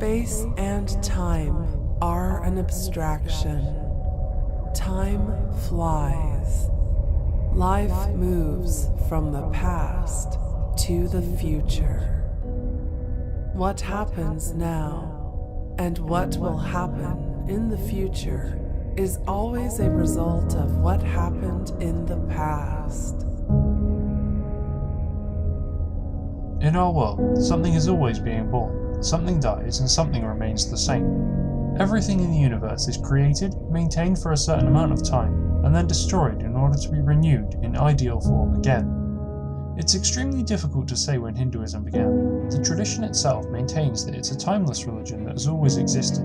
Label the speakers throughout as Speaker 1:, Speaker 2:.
Speaker 1: Space and time are an abstraction. Time flies. Life moves from the past to the future. What happens now and what will happen in the future is always a result of what happened in the past.
Speaker 2: In our world, something is always being born, something dies, and something remains the same. Everything in the universe is created, maintained for a certain amount of time, and then destroyed in order to be renewed in ideal form again. It's extremely difficult to say when Hinduism began. The tradition itself maintains that it's a timeless religion that has always existed.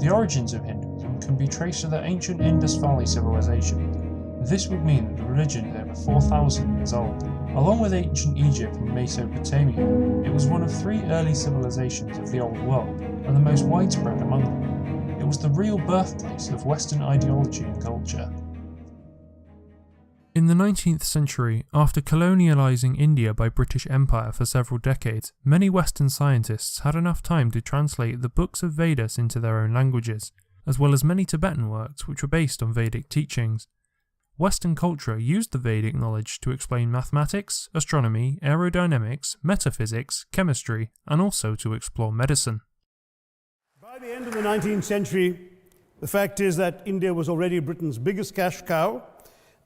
Speaker 2: The origins of Hinduism can be traced to the ancient Indus Valley civilization. This would mean that the religion is over 4,000 years old. Along with ancient Egypt and Mesopotamia, it was one of 3 early civilizations of the Old World, and the most widespread among them. It was the real birthplace of Western ideology and culture.
Speaker 3: In the 19th century, after colonialising India by British Empire for several decades, many Western scientists had enough time to translate the books of Vedas into their own languages, as well as many Tibetan works which were based on Vedic teachings. Western culture used the Vedic knowledge to explain mathematics, astronomy, aerodynamics, metaphysics, chemistry, and also to explore medicine.
Speaker 4: By the end of the 19th century, the fact is that India was already Britain's biggest cash cow,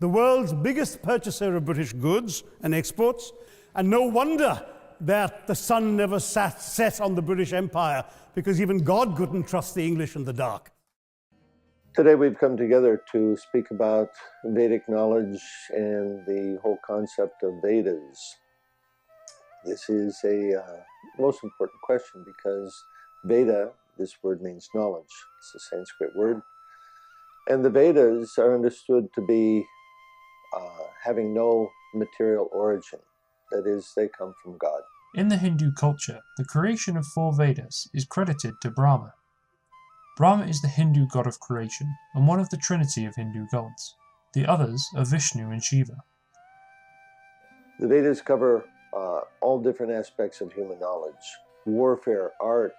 Speaker 4: the world's biggest purchaser of British goods and exports, and no wonder that the sun never set on the British Empire, because even God couldn't trust the English in the dark.
Speaker 5: Today we've come together to speak about Vedic knowledge and the whole concept of Vedas. This is a most important question because Veda, this word means knowledge. It's a Sanskrit word. And the Vedas are understood to be having no material origin. That is, they come from God.
Speaker 2: In the Hindu culture, the creation of 4 Vedas is credited to Brahma. Brahma is the Hindu god of creation and one of the trinity of Hindu gods. The others are Vishnu and Shiva.
Speaker 5: The Vedas cover all different aspects of human knowledge: warfare, art,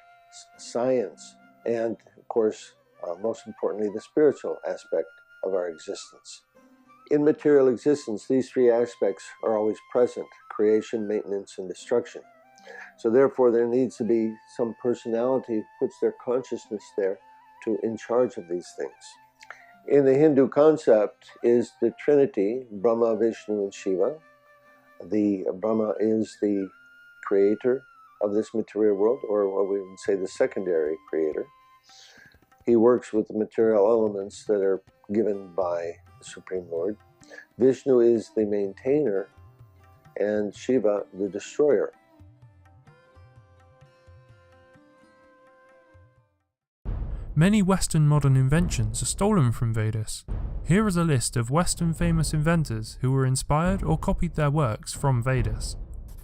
Speaker 5: science, and of course, most importantly, the spiritual aspect of our existence. In material existence, these 3 aspects are always present: creation, maintenance, and destruction. So therefore, there needs to be some personality who puts their consciousness there to in charge of these things. In the Hindu concept is the Trinity, Brahma, Vishnu, and Shiva. The Brahma is the creator of this material world, or what we would say the secondary creator. He works with the material elements that are given by the Supreme Lord. Vishnu is the maintainer, and Shiva the destroyer.
Speaker 3: Many Western modern inventions are stolen from Vedas. Here is a list of Western famous inventors who were inspired or copied their works from Vedas.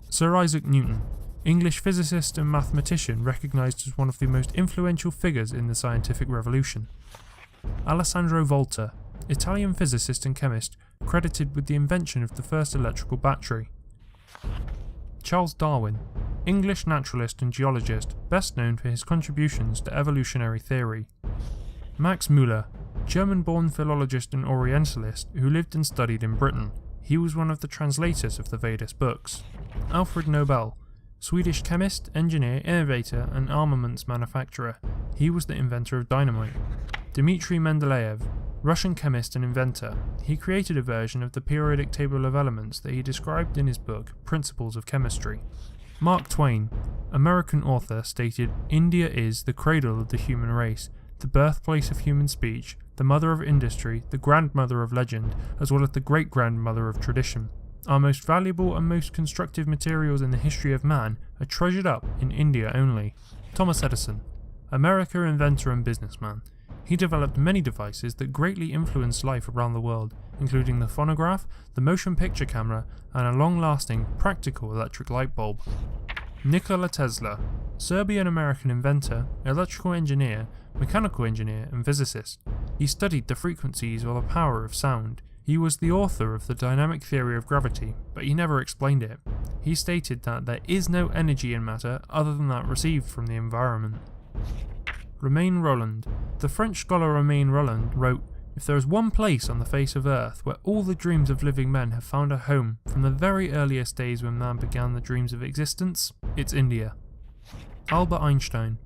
Speaker 3: Sir Isaac Newton, English physicist and mathematician recognised as one of the most influential figures in the scientific revolution. Alessandro Volta, Italian physicist and chemist credited with the invention of the first electrical battery. Charles Darwin, English naturalist and geologist, best known for his contributions to evolutionary theory. Max Müller, German-born philologist and Orientalist who lived and studied in Britain. He was one of the translators of the Vedas books. Alfred Nobel, Swedish chemist, engineer, innovator, and armaments manufacturer. He was the inventor of dynamite. Dmitry Mendeleev, Russian chemist and inventor. He created a version of the periodic table of elements that he described in his book, Principles of Chemistry. Mark Twain, American author, stated, "India is the cradle of the human race, the birthplace of human speech, the mother of industry, the grandmother of legend, as well as the great-grandmother of tradition. Our most valuable and most constructive materials in the history of man are treasured up in India only." Thomas Edison, American inventor and businessman. He developed many devices that greatly influenced life around the world, including the phonograph, the motion picture camera, and a long-lasting, practical electric light bulb. Nikola Tesla, Serbian-American inventor, electrical engineer, mechanical engineer, and physicist. He studied the frequencies or the power of sound. He was the author of the dynamic theory of gravity, but he never explained it. He stated that there is no energy in matter other than that received from the environment. Romain Rolland. The French scholar Romain Rolland wrote, "If there is one place on the face of earth where all the dreams of living men have found a home from the very earliest days when man began the dreams of existence, it's India." Albert Einstein.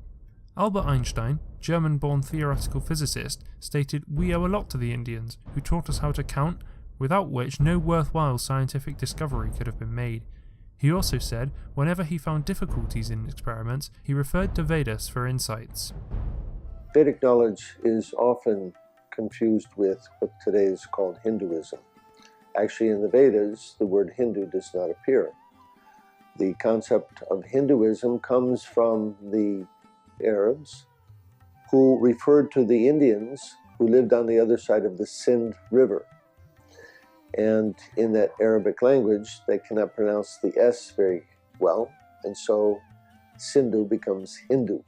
Speaker 3: Albert Einstein, German-born theoretical physicist, stated, "We owe a lot to the Indians, who taught us how to count, without which no worthwhile scientific discovery could have been made." He also said, whenever he found difficulties in experiments, he referred to Vedas for insights.
Speaker 5: Vedic knowledge is often confused with what today is called Hinduism. Actually, in the Vedas, the word Hindu does not appear. The concept of Hinduism comes from the Arabs, who referred to the Indians who lived on the other side of the Sindh River. And in that Arabic language, they cannot pronounce the S very well, and so Sindhu becomes Hindu.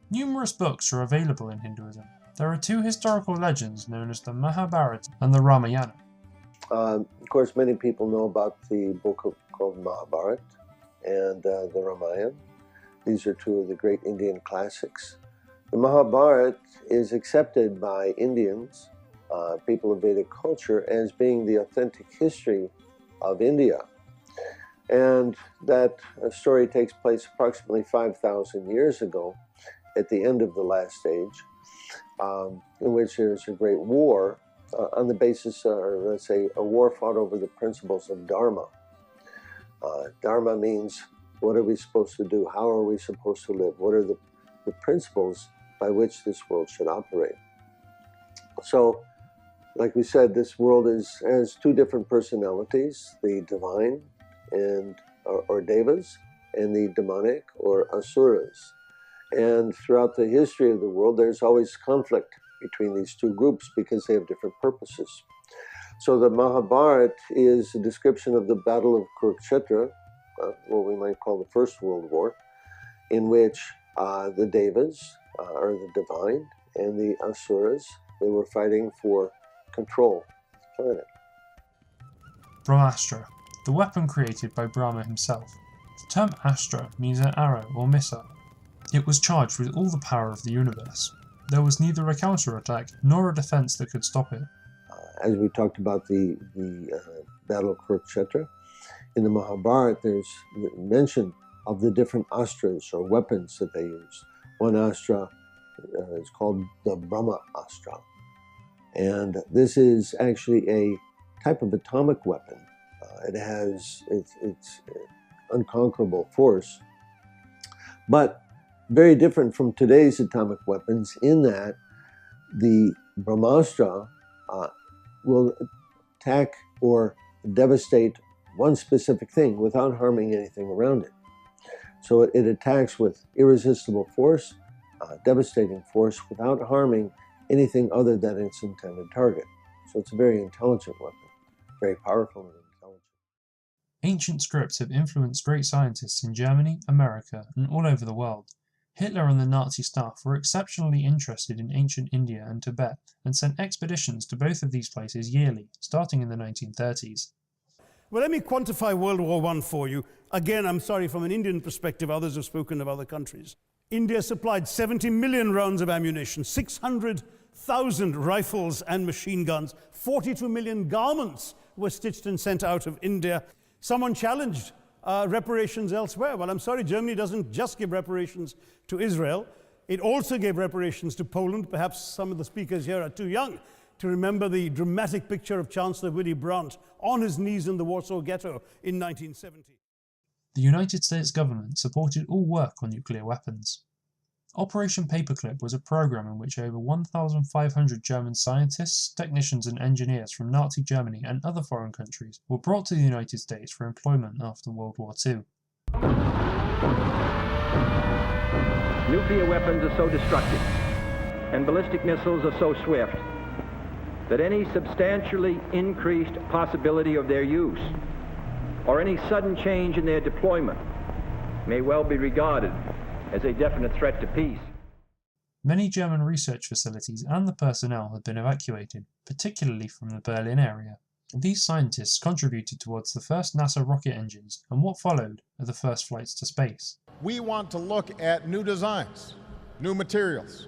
Speaker 2: Numerous books are available in Hinduism. There are two historical legends known as the Mahabharata and the Ramayana.
Speaker 5: Of course, many people know about the book called Mahabharata and the Ramayana. These are two of the great Indian classics. The Mahabharata is accepted by Indians, people of Vedic culture, as being the authentic history of India. And that story takes place approximately 5,000 years ago, at the end of the last age, in which there's a great war on the basis, or let's say, a war fought over the principles of Dharma. Dharma means, what are we supposed to do? How are we supposed to live? What are the principles by which this world should operate? So, like we said, this world has two different personalities, the divine or devas, and the demonic or asuras. And throughout the history of the world, there's always conflict between these two groups because they have different purposes. So the Mahabharata is a description of the Battle of Kurukshetra, what we might call the First World War, in which the devas, or the divine, and the asuras, they were fighting for control of the planet.
Speaker 2: Brahmastra, the weapon created by Brahma himself. The term astra means an arrow or missile. It was charged with all the power of the universe. There was neither a counterattack nor a defense that could stop it.
Speaker 5: As we talked about the Battle of Kurukshetra, in the Mahabharata there's mention of the different astras or weapons that they used. One astra is called the Brahma Astra. And this is actually a type of atomic weapon. It has its unconquerable force, but very different from today's atomic weapons in that the Brahmastra will attack or devastate one specific thing without harming anything around it. So it attacks with irresistible force, devastating force, without harming anything other than its intended target. So it's a very intelligent weapon, very powerful and intelligent.
Speaker 2: Ancient scripts have influenced great scientists in Germany, America, and all over the world. Hitler and the Nazi staff were exceptionally interested in ancient India and Tibet and sent expeditions to both of these places yearly, starting in the 1930s.
Speaker 4: Well, let me quantify World War I for you. Again, I'm sorry, from an Indian perspective, others have spoken of other countries. India supplied 70 million rounds of ammunition, 600,000 rifles and machine guns, 42 million garments were stitched and sent out of India. Someone challenged reparations elsewhere. Well, I'm sorry, Germany doesn't just give reparations to Israel. It also gave reparations to Poland. Perhaps some of the speakers here are too young to remember the dramatic picture of Chancellor Willy Brandt on his knees in the Warsaw Ghetto in 1970.
Speaker 2: The United States government supported all work on nuclear weapons. Operation Paperclip was a program in which over 1,500 German scientists, technicians and engineers from Nazi Germany and other foreign countries were brought to the United States for employment after World War II.
Speaker 6: Nuclear weapons are so destructive, and ballistic missiles are so swift, that any substantially increased possibility of their use, or any sudden change in their deployment, may well be regarded as a definite threat to peace.
Speaker 2: Many German research facilities and the personnel had been evacuated, particularly from the Berlin area. These scientists contributed towards the first NASA rocket engines and what followed are the first flights to space.
Speaker 7: We want to look at new designs new materials,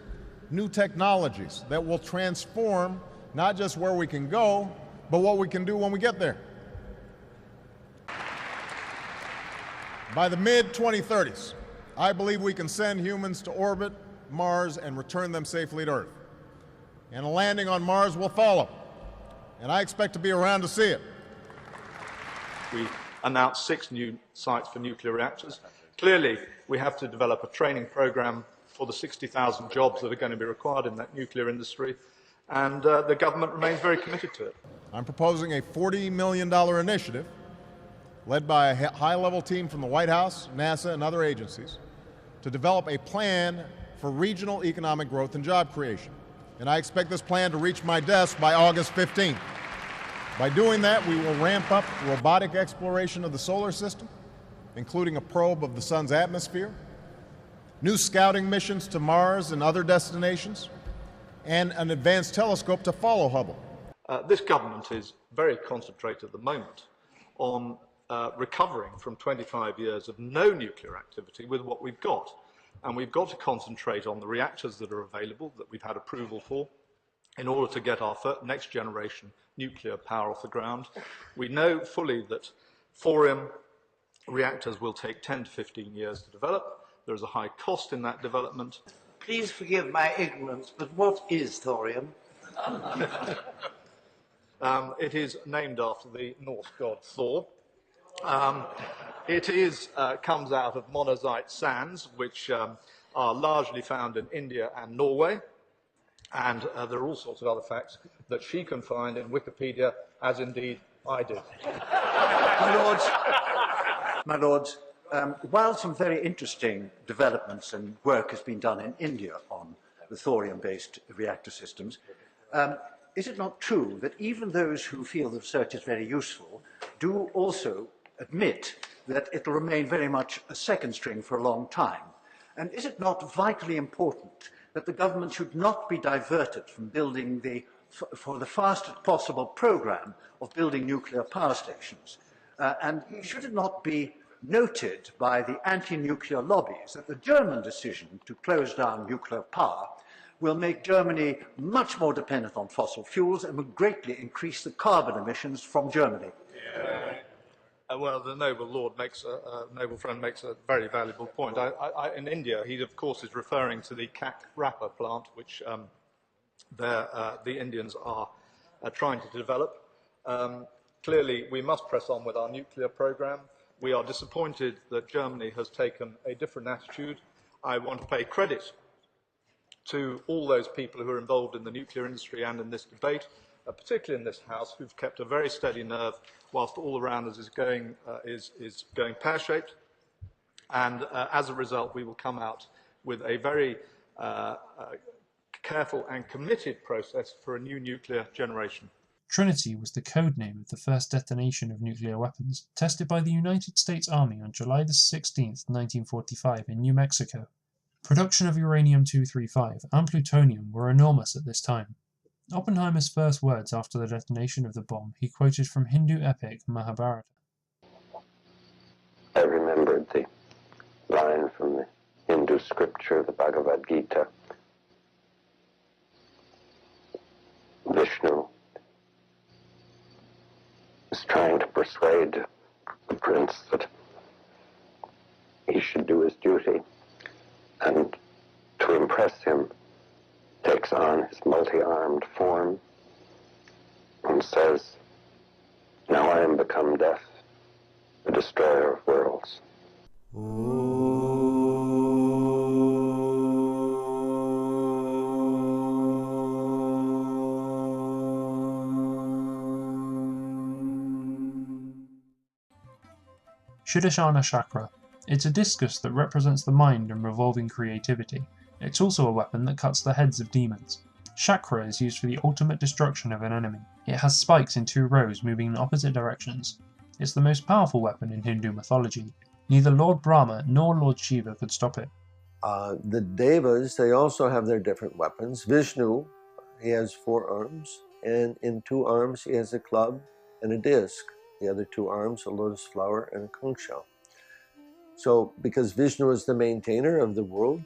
Speaker 7: new technologies that will transform not just where we can go, but what we can do when we get there. By the mid-2030s, I believe we can send humans to orbit Mars and return them safely to Earth. And a landing on Mars will follow, and I expect to be around to see it.
Speaker 8: We announced 6 new sites for nuclear reactors. Clearly, we have to develop a training program for the 60,000 jobs that are going to be required in that nuclear industry, and the government remains very committed to it.
Speaker 7: I'm proposing a $40 million initiative led by a high-level team from the White House, NASA, and other agencies to develop a plan for regional economic growth and job creation. And I expect this plan to reach my desk by August 15th. By doing that, we will ramp up robotic exploration of the solar system, including a probe of the sun's atmosphere, new scouting missions to Mars and other destinations, and an advanced telescope to follow Hubble.
Speaker 8: This government is very concentrated at the moment on recovering from 25 years of no nuclear activity with what we've got. And we've got to concentrate on the reactors that are available, that we've had approval for, in order to get our next generation nuclear power off the ground. We know fully that thorium reactors will take 10 to 15 years to develop. There is a high cost in that development.
Speaker 9: Please forgive my ignorance, but what is thorium?
Speaker 8: It is named after the Norse god Thor. It comes out of monazite sands, which are largely found in India and Norway. And there are all sorts of other facts that she can find in Wikipedia, as indeed I did.
Speaker 9: My lords, while some very interesting developments and work has been done in India on the thorium-based reactor systems, is it not true that even those who feel the research is very useful do also admit that it will remain very much a second string for a long time? And is it not vitally important that the government should not be diverted from building for the fastest possible program of building nuclear power stations? And should it not be noted by the anti-nuclear lobbies that the German decision to close down nuclear power will make Germany much more dependent on fossil fuels and will greatly increase the carbon emissions from Germany?
Speaker 8: Well, the noble lord noble friend makes a very valuable point. In India, he of course is referring to the Kak Rapper plant, which the Indians are trying to develop. Clearly, we must press on with our nuclear program. We are disappointed that Germany has taken a different attitude. I want to pay credit to all those people who are involved in the nuclear industry and in this debate, particularly in this House, who've kept a very steady nerve whilst all around us is going pear-shaped. And as a result, we will come out with a very careful and committed process for a new nuclear generation.
Speaker 3: Trinity was the code name of the first detonation of nuclear weapons, tested by the United States Army on July 16, 1945 in New Mexico. Production of uranium-235 and plutonium were enormous at this time. Oppenheimer's first words after the detonation of the bomb he quoted from Hindu epic Mahabharata.
Speaker 10: I remembered the line from the Hindu scripture, the Bhagavad Gita. Vishnu is trying to persuade the prince that he should do his duty, and to impress him takes on his multi-armed form and says, "Now I am become death, the destroyer of worlds."
Speaker 3: Sudarshana Chakra. It's a discus that represents the mind and revolving creativity. It's also a weapon that cuts the heads of demons. Chakra is used for the ultimate destruction of an enemy. It has spikes in 2 rows moving in opposite directions. It's the most powerful weapon in Hindu mythology. Neither Lord Brahma nor Lord Shiva could stop it.
Speaker 5: The Devas, they also have their different weapons. Vishnu, he has 4 arms, and in 2 arms he has a club and a disc. The other 2 arms, a lotus flower and a conch shell. So, because Vishnu is the maintainer of the world,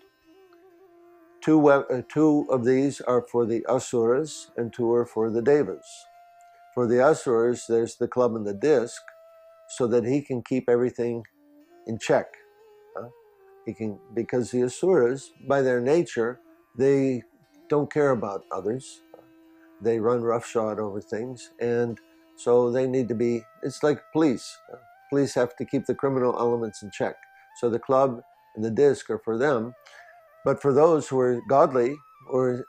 Speaker 5: Two of these are for the asuras and two are for the devas. For the asuras, there's the club and the disc, so that he can keep everything in check. Because the asuras, by their nature, they don't care about others. They run roughshod over things, and so they need to be, it's like police. Police have to keep the criminal elements in check. So the club and the disc are for them. But for those who are godly or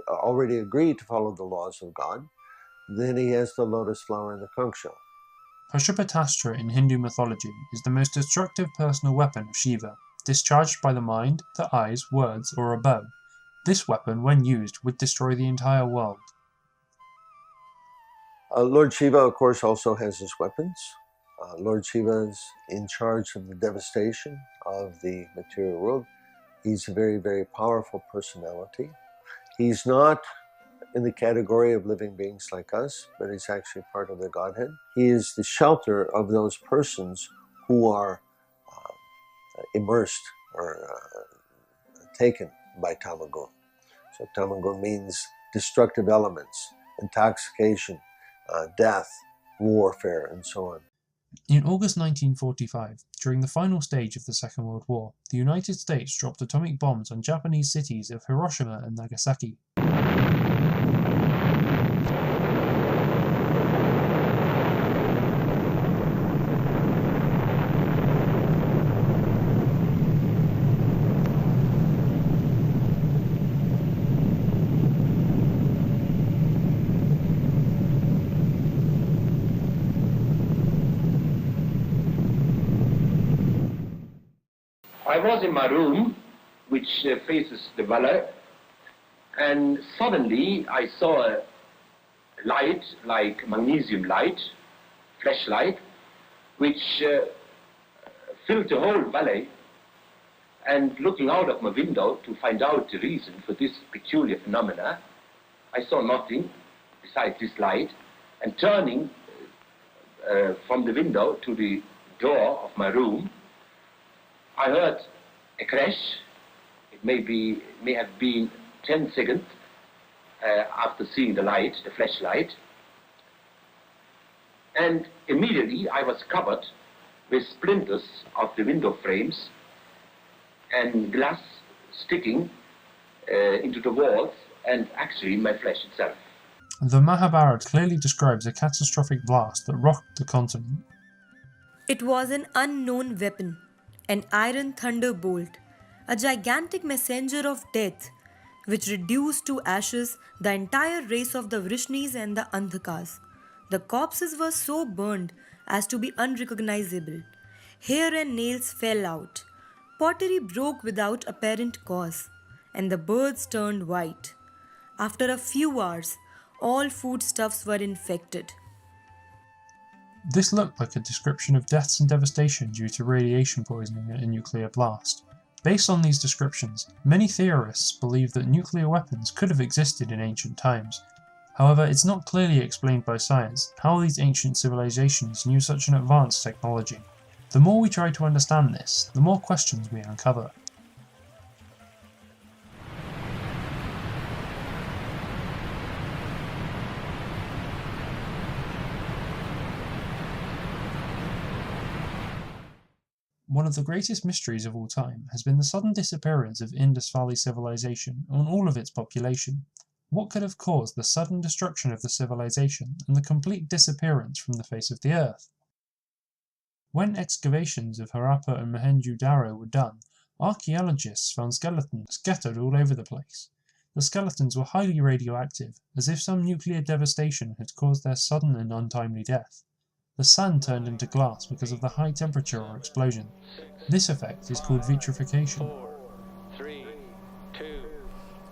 Speaker 5: already agree to follow the laws of God, then he has the lotus flower and the conch shell.
Speaker 2: Pashupatastra in Hindu mythology is the most destructive personal weapon of Shiva, discharged by the mind, the eyes, words, or a bow. This weapon, when used, would destroy the entire world.
Speaker 5: Lord Shiva, of course, also has his weapons. Lord Shiva is in charge of the devastation of the material world. He's a very, very powerful personality. He's not in the category of living beings like us, but he's actually part of the Godhead. He is the shelter of those persons who are immersed or taken by tamagun. So tamagun means destructive elements, intoxication, death, warfare, and so on.
Speaker 2: In August 1945, during the final stage of the Second World War, the United States dropped atomic bombs on Japanese cities of Hiroshima and Nagasaki.
Speaker 11: I was in my room, which faces the valley, and suddenly I saw a light, like magnesium light, flashlight, which filled the whole valley. And looking out of my window to find out the reason for this peculiar phenomena, I saw nothing besides this light, and turning from the window to the door of my room, I heard a crash. It may have been 10 seconds after seeing the light, the flashlight. And immediately I was covered with splinters of the window frames and glass sticking into the walls and actually my flesh itself.
Speaker 2: The Mahabharata clearly describes a catastrophic blast that rocked the continent.
Speaker 12: It was an unknown weapon, an iron thunderbolt, a gigantic messenger of death, which reduced to ashes the entire race of the Vrishnis and the Andhakas. The corpses were so burned as to be unrecognizable. Hair and nails fell out. Pottery broke without apparent cause, and the birds turned white. After a few hours, all foodstuffs were infected.
Speaker 2: This looked like a description of deaths and devastation due to radiation poisoning at a nuclear blast. Based on these descriptions, many theorists believe that nuclear weapons could have existed in ancient times. However, it's not clearly explained by science how these ancient civilizations knew such an advanced technology. The more we try to understand this, the more questions we uncover. One of the greatest mysteries of all time has been the sudden disappearance of Indus Valley civilization and all of its population. What could have caused the sudden destruction of the civilization and the complete disappearance from the face of the earth? When excavations of Harappa and Mohenjo-Daro were done, archaeologists found skeletons scattered all over the place. The skeletons were highly radioactive, as if some nuclear devastation had caused their sudden and untimely death. The sand turned into glass because of the high temperature or explosion. This effect is called vitrification.
Speaker 13: 4, 3, 2,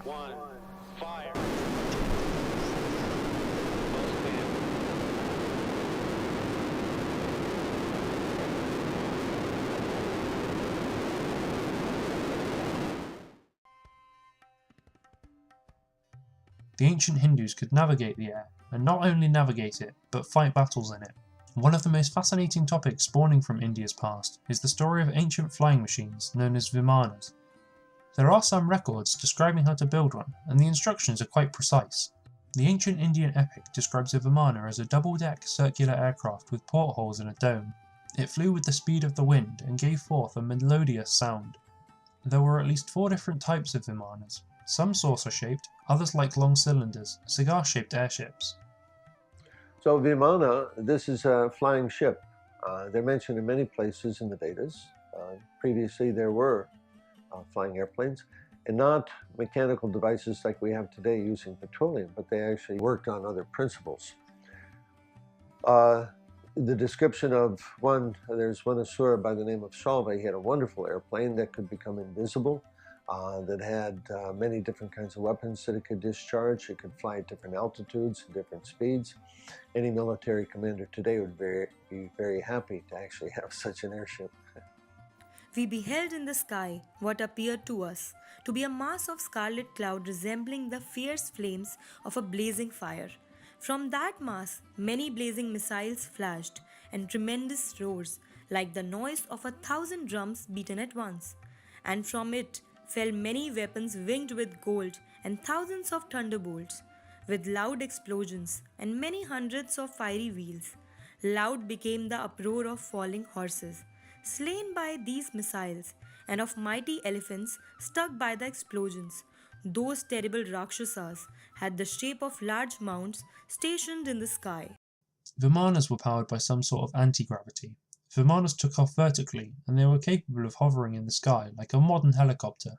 Speaker 13: 1, fire!
Speaker 2: The ancient Hindus could navigate the air, and not only navigate it, but fight battles in it. One of the most fascinating topics spawning from India's past is the story of ancient flying machines known as Vimanas. There are some records describing how to build one, and the instructions are quite precise. The ancient Indian epic describes a Vimana as a double-deck circular aircraft with portholes and a dome. It flew with the speed of the wind and gave forth a melodious sound. There were at least 4 different types of Vimanas, some saucer-shaped, others like long cylinders, cigar-shaped airships.
Speaker 5: So Vimana, this is a flying ship. They're mentioned in many places in the Vedas. Previously there were flying airplanes, and not mechanical devices like we have today using petroleum, but they actually worked on other principles. The description of one, there's one asura by the name of Shalva. He had a wonderful airplane that could become invisible, that had many different kinds of weapons that it could discharge. It could fly at different altitudes and different speeds. Any military commander today would be very happy to actually have such an airship.
Speaker 12: We beheld in the sky what appeared to us to be a mass of scarlet cloud resembling the fierce flames of a blazing fire. From that mass, many blazing missiles flashed, and tremendous roars, like the noise of 1,000 drums beaten at once. And from it fell many weapons winged with gold, and thousands of thunderbolts, with loud explosions, and many hundreds of fiery wheels. Loud became the uproar of falling horses, slain by these missiles, and of mighty elephants struck by the explosions. Those terrible Rakshasas had the shape of large mounts stationed in the sky.
Speaker 2: Vimanas were powered by some sort of anti-gravity. Vimanas took off vertically, and they were capable of hovering in the sky like a modern helicopter.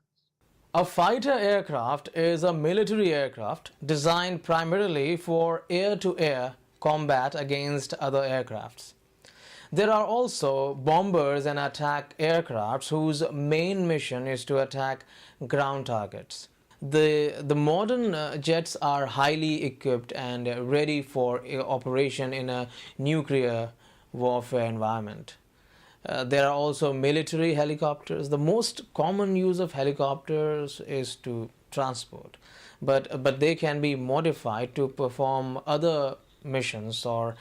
Speaker 14: A fighter aircraft is a military aircraft designed primarily for air-to-air combat against other aircrafts. There are also bombers and attack aircrafts whose main mission is to attack ground targets. The modern jets are highly equipped and ready for operation in a nuclear warfare environment. There are also military helicopters. The most common use of helicopters is to transport, but they can be modified to perform other missions, or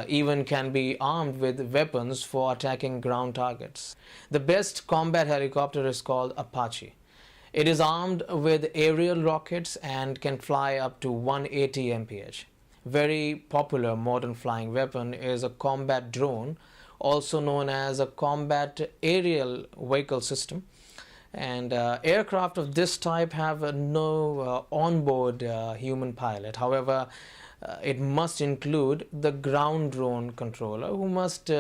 Speaker 14: even can be armed with weapons for attacking ground targets. The best combat helicopter is called Apache. It is armed with aerial rockets and can fly up to 180 mph. Very popular modern flying weapon is a combat drone, also known as a combat aerial vehicle system. And aircraft of this type have no onboard human pilot. However, it must include the ground drone controller, who must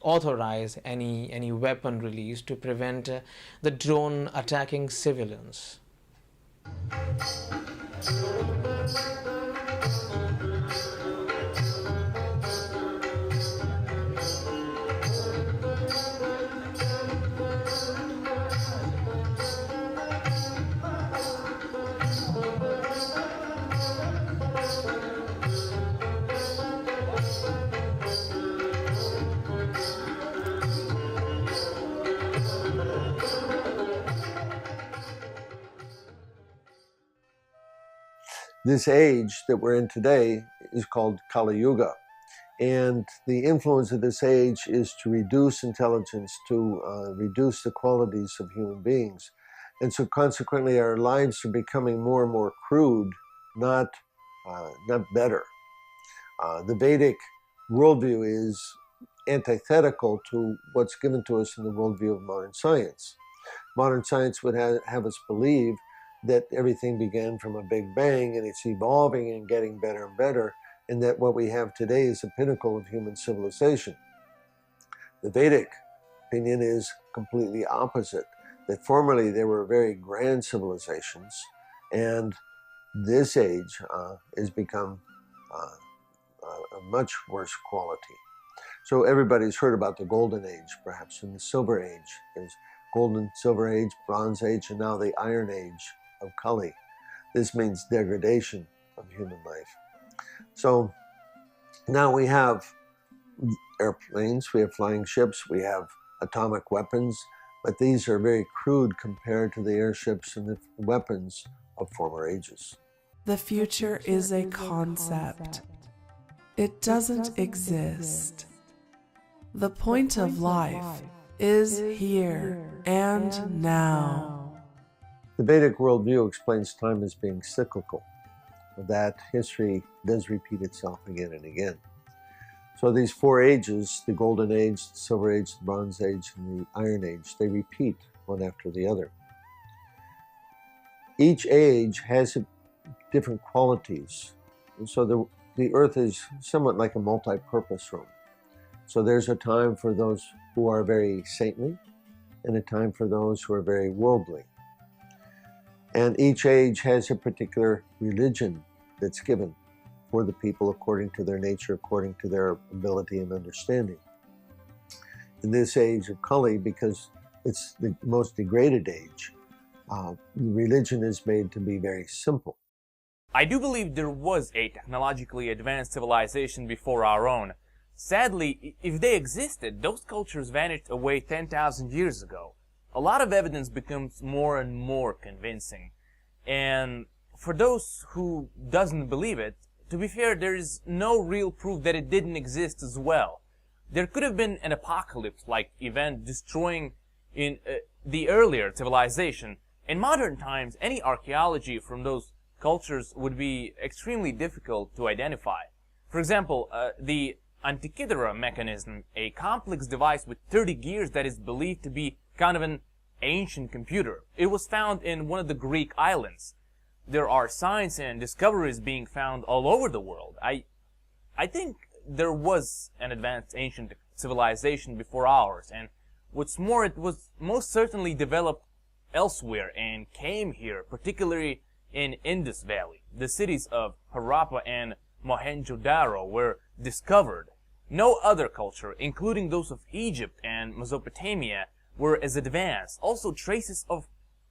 Speaker 14: authorize any weapon release to prevent the drone attacking civilians.
Speaker 5: This age that we're in today is called Kali Yuga. And the influence of this age is to reduce intelligence, to reduce the qualities of human beings. And so consequently our lives are becoming more and more crude, not better. The Vedic worldview is antithetical to what's given to us in the worldview of modern science. Modern science would have us believe that everything began from a big bang and it's evolving and getting better and better, and that what we have today is the pinnacle of human civilization. The Vedic opinion is completely opposite, that formerly there were very grand civilizations, and this age has become a much worse quality. So everybody's heard about the Golden Age, perhaps, and the Silver Age. There's Golden, Silver Age, Bronze Age, and now the Iron Age of Kali. This means degradation of human life. So now we have airplanes, we have flying ships, we have atomic weapons, but these are very crude compared to the airships and the weapons of former ages.
Speaker 1: The future is a concept. It doesn't exist. The point of life is here and now.
Speaker 5: The Vedic worldview explains time as being cyclical, that history does repeat itself again and again. So these four ages, the Golden Age, the Silver Age, the Bronze Age, and the Iron Age, they repeat one after the other. Each age has different qualities. And so the earth is somewhat like a multi-purpose room. So there's a time for those who are very saintly and a time for those who are very worldly. And each age has a particular religion that's given for the people according to their nature, according to their ability and understanding. In this age of Kali, because it's the most degraded age, religion is made to be very simple.
Speaker 15: I do believe there was a technologically advanced civilization before our own. Sadly, if they existed, those cultures vanished away 10,000 years ago. A lot of evidence becomes more and more convincing. And for those who doesn't believe it, to be fair, there is no real proof that it didn't exist as well. There could have been an apocalypse-like event destroying in the earlier civilization. In modern times, any archaeology from those cultures would be extremely difficult to identify. For example, the Antikythera mechanism, a complex device with 30 gears that is believed to be kind of an ancient computer. It was found in one of the Greek islands. There are signs and discoveries being found all over the world. I think there was an advanced ancient civilization before ours, and what's more, it was most certainly developed elsewhere and came here, particularly in Indus Valley. The cities of Harappa and Mohenjo-Daro were discovered. No other culture, including those of Egypt and Mesopotamia, were as advanced. Also, traces of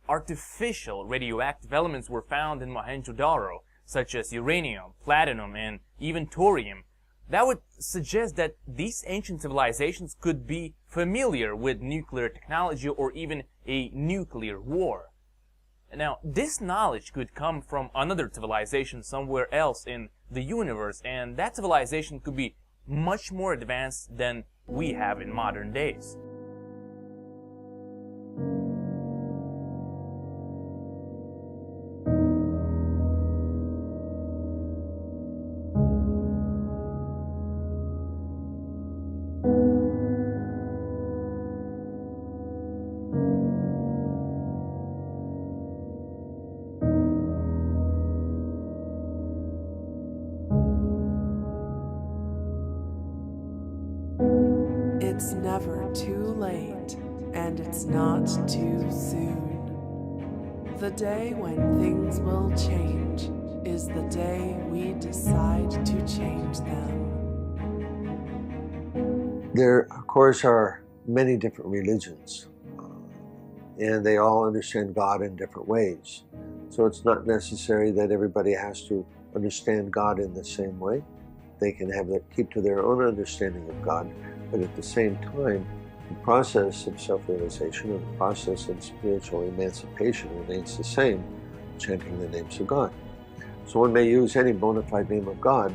Speaker 15: artificial radioactive elements were found in Mohenjo-Daro, such as uranium, platinum, and even thorium. That would suggest that these ancient civilizations could be familiar with nuclear technology or even a nuclear war. Now, this knowledge could come from another civilization somewhere else in the universe, and that civilization could be much more advanced than we have in modern days.
Speaker 1: It's never too late, and it's not too soon. The day when things will change is the day we decide to change them.
Speaker 5: There, of course, are many different religions, and they all understand God in different ways. So it's not necessary that everybody has to understand God in the same way. They can keep to their own understanding of God, but at the same time, the process of self-realization and the process of spiritual emancipation remains the same, chanting the names of God. So one may use any bona fide name of God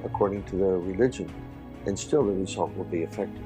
Speaker 5: according to their religion, and still the result will be effective.